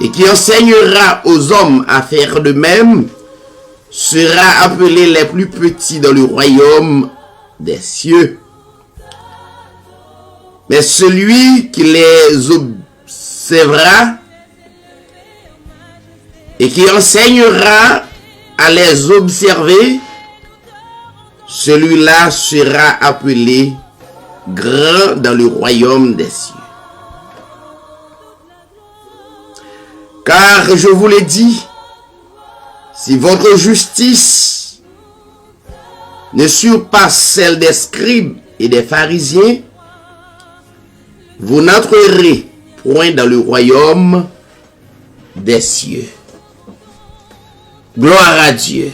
et qui enseignera aux hommes à faire de même sera appelé les plus petits dans le royaume des cieux. Mais celui qui les observera et qui enseignera à les observer, celui-là sera appelé grand dans le royaume des cieux. Car je vous l'ai dit, si votre justice ne surpasse celle des scribes et des pharisiens, vous n'entrerez point dans le royaume des cieux. Gloire à Dieu.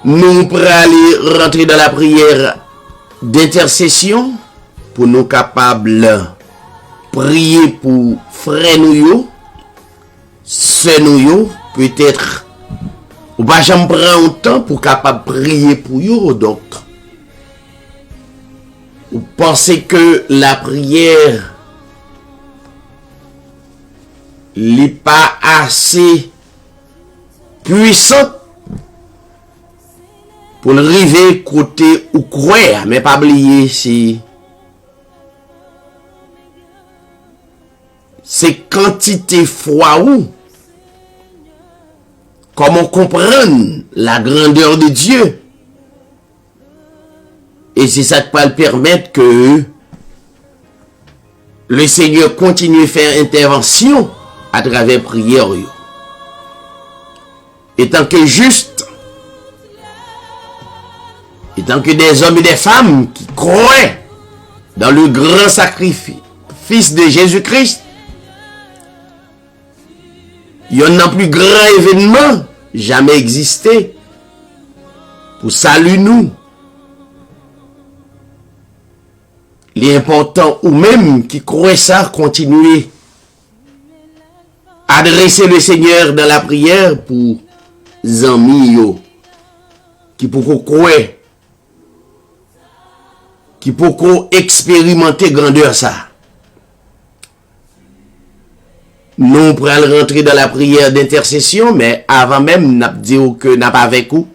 Nous pourrons aller rentrer dans la prière d'intercession pour nous capables prier pour frère nous, sœur nous, peut-être ou pas j'en prends autant pour capable prier pour eux. Donc vous pensez que la prière n'est pas assez puissante pour arriver côté ou croire, mais pas oublier si c'est quantité foi ou comment comprendre la grandeur de Dieu. Et c'est ça qui va le permettre que le Seigneur continue à faire intervention à travers prière. Et tant que juste, et tant que des hommes et des femmes qui croient dans le grand sacrifice de Jésus-Christ, il y en a un plus grand événement jamais existé pour saluer nous. L'important ou même qui croient ça, continuer à adresser le Seigneur dans la prière pour amis qui pour croire, qui pour expérimenter grandeur ça. Nous pourrons rentrer dans la prière d'intercession, mais avant même, nous disons que nous pas avec vous.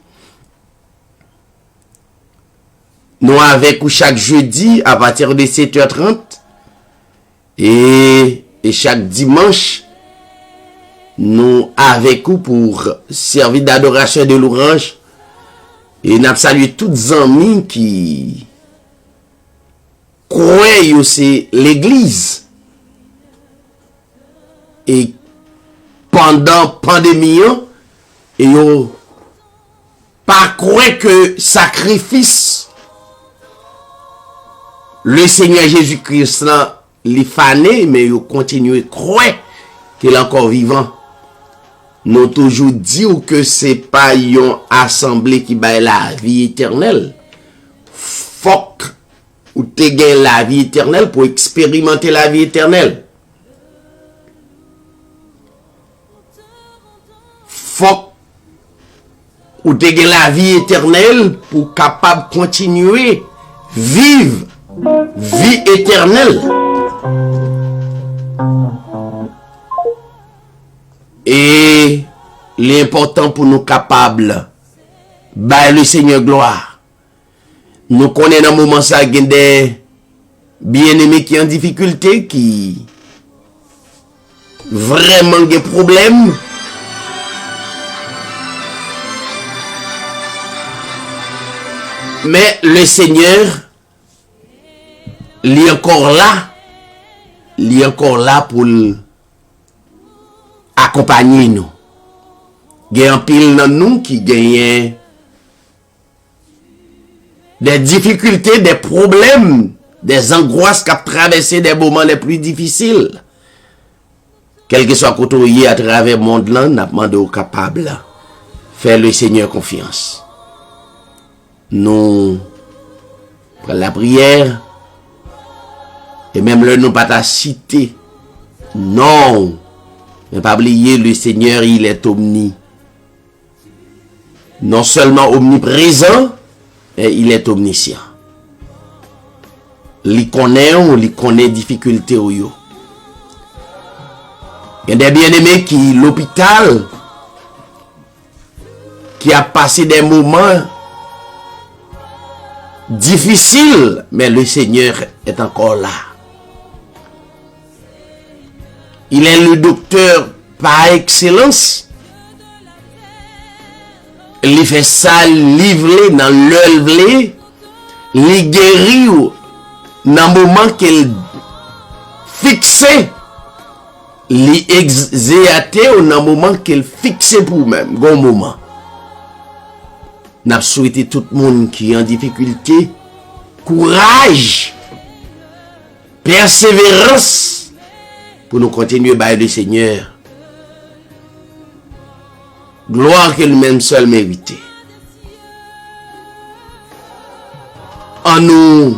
Nous avec vous chaque jeudi à partir de 7h30 et chaque dimanche, nous avec vous pour servir d'adoration de l'orange. Et nous saluons toutes les amis qui croient aussi l'église. Et pendant la pandémie, et yo pas croire que sacrifice le Seigneur Jésus-Christ les fané, mais yo continue à croire qu'il est encore vivant. Nous toujours dit que c'est pas une assemblée qui baille la vie éternelle. Faut ou te gagne la vie éternelle pour expérimenter la vie éternelle. Faut ou te gagne la vie éternelle pour capable continuer vivre vie éternelle. Et l'important pour nous capables, bah le Seigneur gloire. Nous connaissons dans le moment ça, il y a des bien-aimés qui ont en difficulté, qui vraiment des problèmes. Mais le Seigneur, il est encore là pour accompagner nous. Il y a un pile dans nous qui gagne des difficultés, des problèmes, des angoisses qui ont traversé des moments les plus difficiles. Quel que soit côté à travers le monde, là, nous demandé aux capables faire le Seigneur confiance. Nous prenons la prière et même le nous pas ta cité. Non, mais pas oublier le Seigneur, il est non seulement omniprésent, mais il est omniscient. Il connaît difficulté ou yo. Il y a des bien-aimés qui l'hôpital qui a passé des moments difficiles, mais le Seigneur est encore là. Il est le docteur par excellence. Il fait ça livrer dans l'œuvre, il guérit dans le moment qu'il fixé, il exéaté dans le moment qu'il fixé pour même, bon moment. N'a souhaité tout le monde qui est en difficulté, courage, persévérance pour nous continuer par le Seigneur. Gloire que lui-même seul mérite. En nous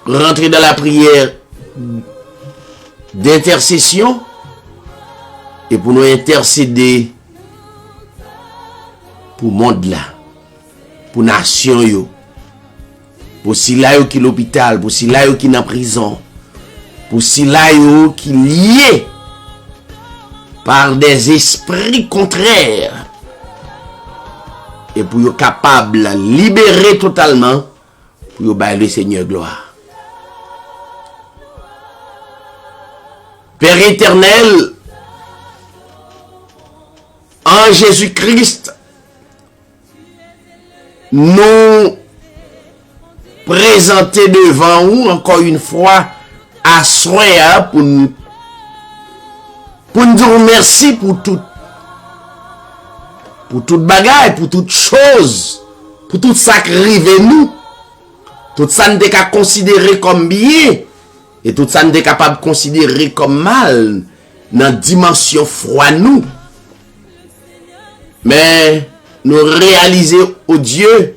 rentrer dans la prière d'intercession et pour nous intercéder pour le monde là, pour la nation, pour si là qui est l'hôpital, pour si là qui est en prison, pour si là qui est lié par des esprits contraires et pour être capable de libérer totalement pour bailler le Seigneur gloire. Père éternel, en Jésus-Christ, nous présenter devant vous encore une fois à soin pour nous dire merci pour toute bagaille, pour toute chose, pour tout ça qui arrive nous, tout ça nous est considéré comme bien et tout ça nous est capable de considérer comme mal dans la dimension froide nous. Mais nous réaliser au Dieu,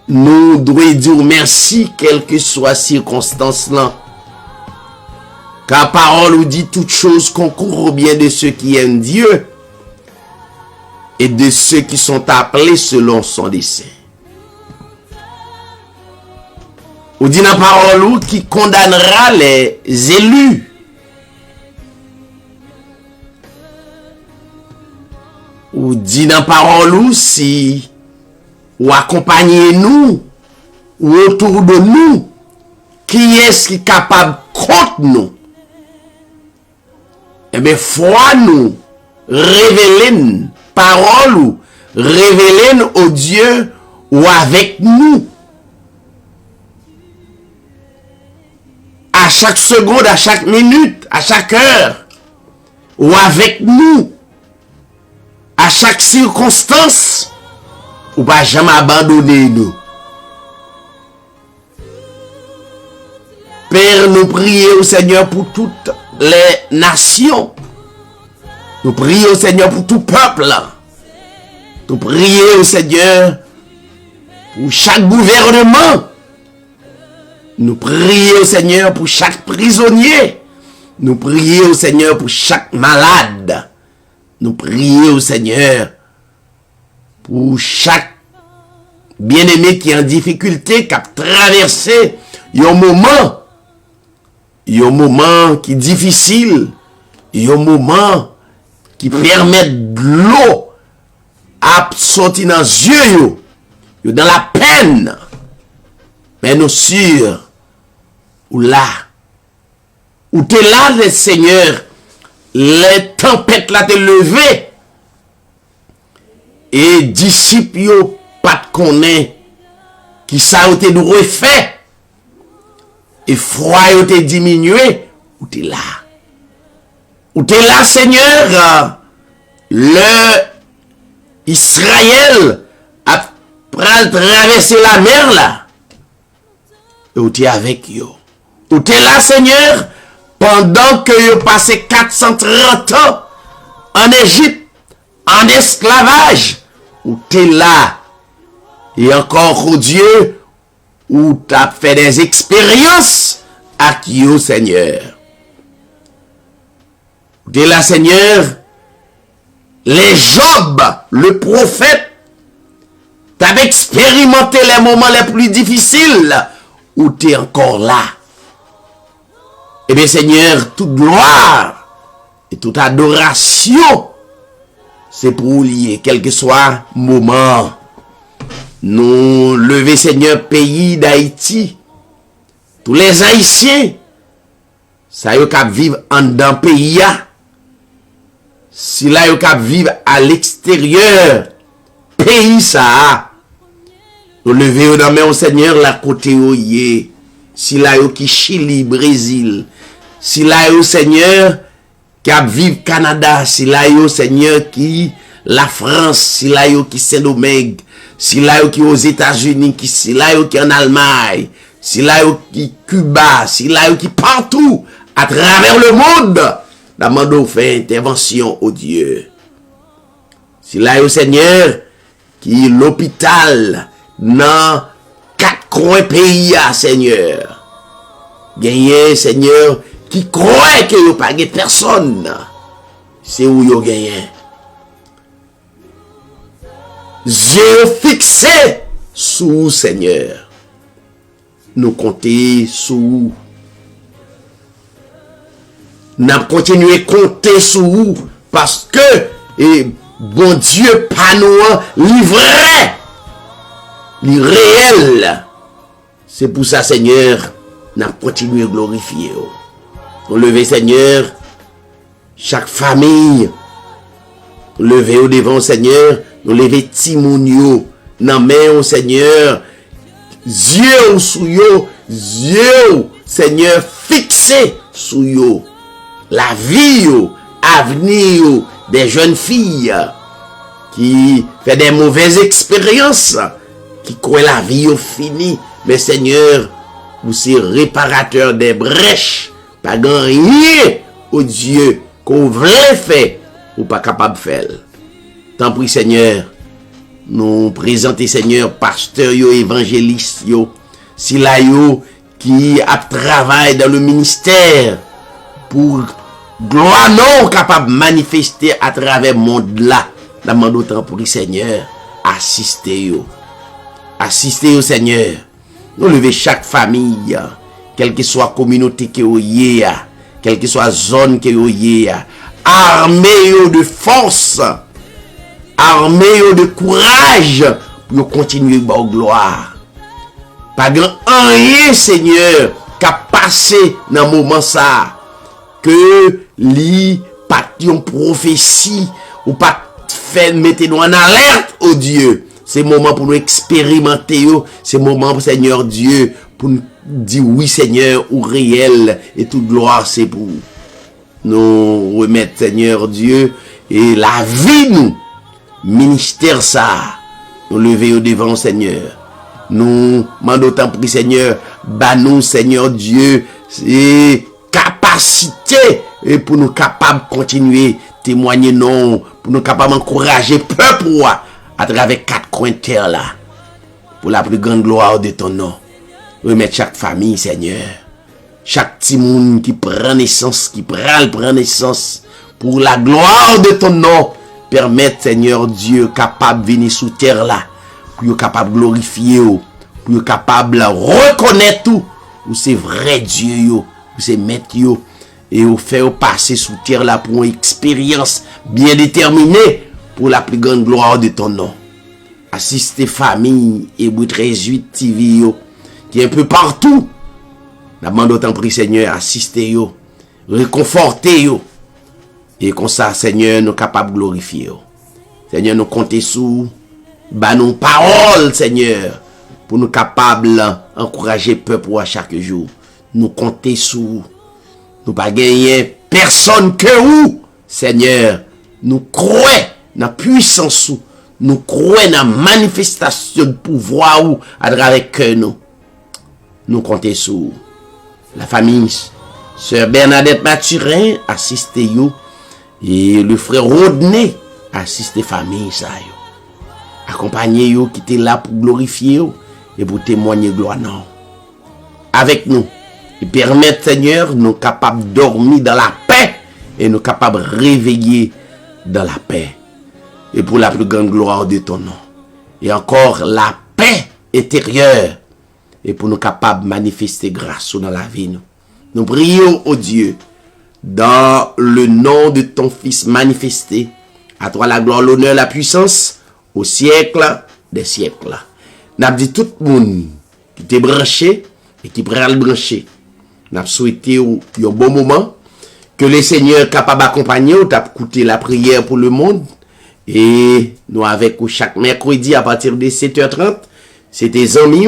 nous devons dire merci quelle que soit circonstance là. Car parole nous dit toute chose concourt au bien de ceux qui aiment Dieu et de ceux qui sont appelés selon son dessein. Ou dit dans parole qui condamnera les élus. Ou dit dans parole si ou accompagnez nous ou autour de nous, qui est-ce qui est capable contre nous? Eh bien, foi nous, révéler parole ou révéler au Dieu ou avec nous. À chaque seconde, à chaque minute, à chaque heure, ou avec nous, à chaque circonstance, ou pas jamais abandonner nous. Père, nous prions au Seigneur pour toutes les nations. Nous prions au Seigneur pour tout peuple. Nous prions au Seigneur pour chaque gouvernement. Nous prions au Seigneur pour chaque prisonnier. Nous prions au Seigneur pour chaque malade. Nous prions au Seigneur pour chaque bien-aimé qui est en difficulté, qui a traversé un moment qui est difficile, un moment qui permettent de l'eau à sortir dans les yeux, yo dans la peine. Mais nous sûrs, ou là, où t'es là, le Seigneur, les tempêtes là te levé, et disciples yo pas de connaît, qui ça ou te refait, et froid yo te diminué, où t'es là. Où t'es là, Seigneur, le Israël a traversé la mer là. Et où t'es avec yo. Où t'es là, Seigneur, pendant que yo passé 430 ans en Égypte, en esclavage. Où t'es là. Et encore, oh Dieu, où t'as fait des expériences avec yo, Seigneur. De la Seigneur, les Job, le prophète, t'avais expérimenté les moments les plus difficiles où tu es encore là. Eh bien, Seigneur, toute gloire et toute adoration, c'est pour lier, quel que soit le moment. Nous lever, Seigneur, pays d'Haïti, tous les Haïtiens, ça y est qu'à vivre en dans le pays. Si là yo kap vivre à l'extérieur pays ça nous lever dans main au Seigneur la côté au yé. Si là yo qui Chili, Brésil, si là yo Seigneur kap vivre Canada, si là yo Seigneur qui la France, si là yo qui Saint-Domingue, si là yo qui aux États-Unis, si là yo qui en Allemagne, si là yo qui Cuba, si là yo qui partout à travers le monde. Demandons fait intervention au Dieu. Si là au Seigneur qui l'hôpital dans 4 coins pays Seigneur. Gagné Seigneur qui croit que yo pas personne. C'est où yo gagné. Yeux fixés sous Seigneur. Nous compter sous. N'a continué à compter sur vous parce que bon Dieu pas nous livré le réel. C'est pour ça Seigneur n'a continué à glorifier. Nous lever Seigneur chaque famille lever au devant Seigneur, nous lever Timounio nan main au Seigneur, yeux sous yo, yeux Seigneur fixé sous yo. La vie, avenir des jeunes filles qui fait des mauvaises expériences, qui croient la vie finie. Mais Seigneur, vous êtes réparateur des brèches, pas grand rien au Dieu qu'on voulait faire ou pas capable de faire. Tant pis Seigneur, nous présentons Seigneur pasteur yo, évangéliste yo, si là yo qui a travaillé dans le ministère pour gloire non capable de manifester à travers le monde là. Demande autant pour le Seigneur. Assistez yo. Assistez au Seigneur. Nous lever chaque famille. Quelle que soit la communauté qui est là. Quelle que soit la zone qui est là. Armez de force. Armez de courage. Pour continuer à gloire. Pas grand rien Seigneur. Qui a passé dans le moment ça. Que li pas yon prophétie ou pas fait mettre nous en alerte au Dieu. C'est moment pour nous expérimenter yo, c'est moment pour Seigneur Dieu pour nous dire oui Seigneur ou réel et toute gloire c'est pour nous remettre Seigneur Dieu et la vie nous ministère ça nous lever au devant Seigneur. Nous demandons tant pour Seigneur, bah nous Seigneur Dieu et capacité et pour nous capables de continuer témoigner non pour nous capables d'encourager peuple à travers 4 coins de terre là pour la plus grande gloire de ton nom. Remettre chaque famille Seigneur, chaque petit monde qui prend naissance, qui prend naissance pour la gloire de ton nom, permettre Seigneur Dieu capable de venir sous terre là pour capable de glorifier pour capable de reconnaître tout où c'est vrai Dieu yo c'est mettre yo et vous fait passer sous terre là pour une expérience bien déterminée pour la plus grande gloire de ton nom. Assistez famille et 13-8 TV yo, qui est un peu partout. Nous demandons autant prix Seigneur, assistez yo, réconfortez yo. Et comme ça, Seigneur, nous capables de glorifier yo. Seigneur, nous comptons sous, bah nos paroles, Seigneur, pour nous capables d'encourager le peuple à chaque jour. Nous comptons sous, nous pas gagner personne que vous, Seigneur. Nous croyons dans la puissance, nous croyons dans la manifestation de pouvoir ou à travers que nous. Nous comptons sur la famille, Sœur Bernadette Mathurin, assistez vous, et le frère Rodney, assistez famille ça yo. Accompagnez vous qui était là pour glorifier vous et pour témoigner gloire non. Avec nous et permettre Seigneur nous capables de dormir dans la paix et nous capables de réveiller dans la paix et pour la plus grande gloire de ton nom. Et encore la paix intérieure et pour nous capables de manifester grâce dans la vie nous. Nous prions au Dieu dans le nom de ton Fils manifesté. À toi la gloire, l'honneur, la puissance au siècle des siècles. N'a dit tout le monde qui t'est branché et qui prend le brancher. N'a souhaité un bon moment que le Seigneur capable d'accompagner ou t'a écouté la prière pour le monde et nous avec chaque mercredi à partir de 7h30, c'était amis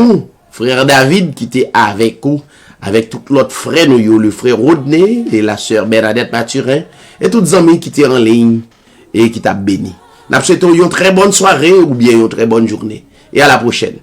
frère David qui était avec vous avec tout l'autre frère nous le frère Rodney et la sœur Bernadette Mathurin et tous les amis qui étaient en ligne et qui t'a béni. Nous souhaitons une très bonne soirée ou bien une très bonne journée et à la prochaine.